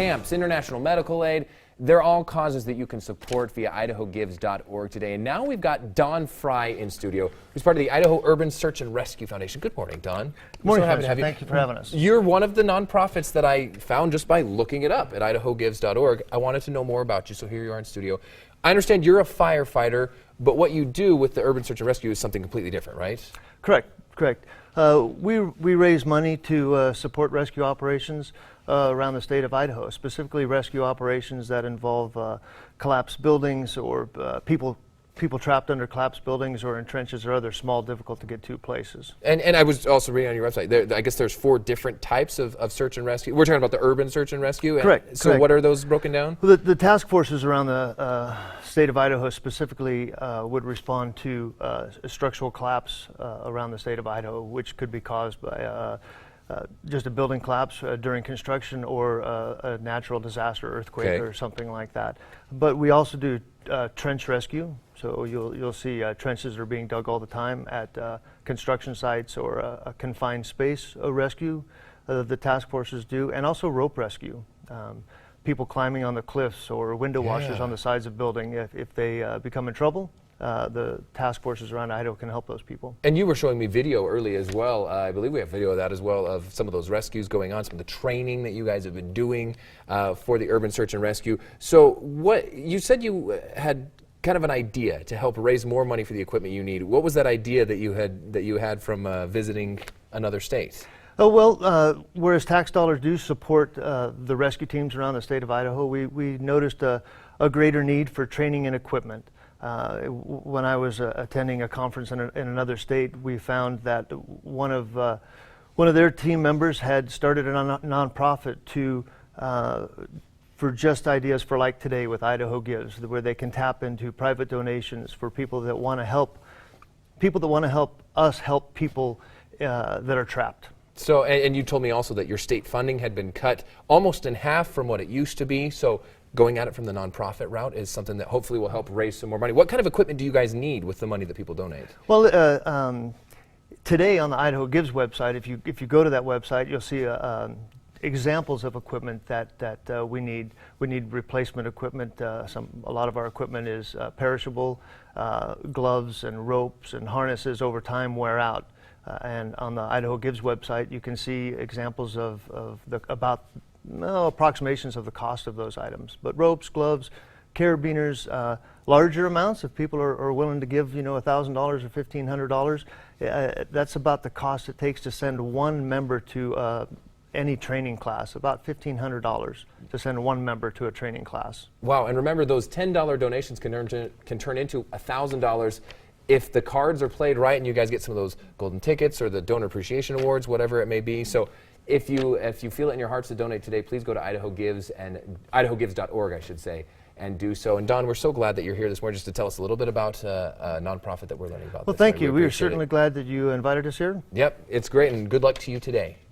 camps, international medical aid. They're all causes that you can support via idahogives.org today. And now we've got Don Fry in studio, who's part of the Idaho Urban Search and Rescue Foundation. Good morning, Don. Good morning, so happy to have you. Thank you for having us. You're one of the nonprofits that I found just by looking it up at idahogives.org. I wanted to know more about you, so here you are in studio. I understand you're a firefighter, but what you do with the Urban Search and Rescue is something completely different, right? Correct. We raise money to support rescue operations around the state of Idaho, specifically rescue operations that involve collapsed buildings or people trapped under collapsed buildings or in trenches or other small, difficult to get to places. And I was also reading on your website, I guess there's 4 different types of search and rescue. We're talking about the urban search and rescue? Correct. So what are those broken down? Well, the task forces around the state of Idaho specifically would respond to a structural collapse around the state of Idaho, which could be caused by just a building collapse during construction or a natural disaster, earthquake or something like that. But we also do trench rescue. So you'll see trenches are being dug all the time at construction sites or a confined space rescue. The task forces do, and also rope rescue. People climbing on the cliffs or window washers on the sides of building. If they become in trouble, the task forces around Idaho can help those people. And you were showing me video early as well. I believe we have video of that as well, of some of those rescues going on, some of the training that you guys have been doing for the Urban Search and Rescue. So what you said you had kind of an idea to help raise more money for the equipment you need. What was that idea that you had from visiting another state? Oh, well, whereas tax dollars do support the rescue teams around the state of Idaho, we noticed a greater need for training and equipment. When I was attending a conference in another state, we found that one of their team members had started a nonprofit for just ideas for like today with Idaho Gives, where they can tap into private donations for people that want to help us help people that are trapped. So, and you told me also that your state funding had been cut almost in half from what it used to be. So going at it from the nonprofit route is something that hopefully will help raise some more money. What kind of equipment do you guys need with the money that people donate? Well, today on the Idaho Gives website, if you go to that website, you'll see examples of equipment that we need. We need replacement equipment. A lot of our equipment is perishable. Gloves and ropes and harnesses over time wear out. And on the Idaho Gives website, you can see examples of approximations of the cost of those items. But ropes, gloves, carabiners, larger amounts, if people are willing to give, $1,000 or $1,500, that's about the cost it takes to send one member to any training class, about $1,500 to send one member to a training class. Wow, and remember those $10 donations can turn into $1,000 if the cards are played right and you guys get some of those golden tickets or the donor appreciation awards, whatever it may be. So if you feel it in your hearts to donate today, please go to Idaho Gives and idahogives.org, I should say, and do so. And Don, we're so glad that you're here this morning just to tell us a little bit about a nonprofit that we're learning about. Well, thank you. We are certainly glad that you invited us here. Yep, it's great, and good luck to you today.